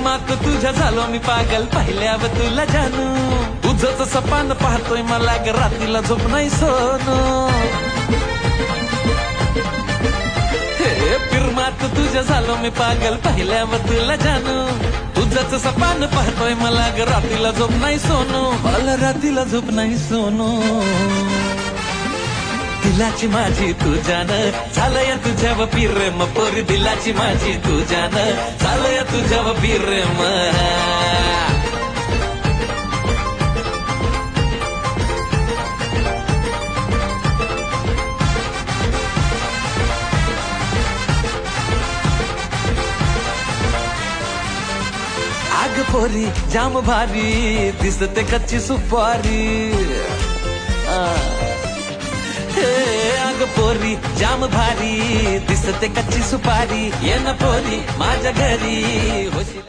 प्रेमात तुझ्या झालो मी पागल पाहिल्यावर तुला जानू तुझंच सपान पाहतोय मला ग रात्रीला झोप नाही सोनू हे प्रेमात तुझ्या झालो मी पागल पाहिल्यावर तुला जानू तुझंच सपान पाहतोय मला ग रात्रीला झोप नाही सोनू मला रात्रीला झोप नाही सोनू दिलाची माझी तुझ्यान झालंय तुझ्यावर प्रेम पोरी दिलाची माझी तुझ्यान झालंय तुझ्यावर प्रेम आग पोरी जाम भारी दिसते कच्ची सुपारी आग पोरी जाम भारी दिसते कच्ची सुपारी ये ना पोरी माझ्या घरी होशी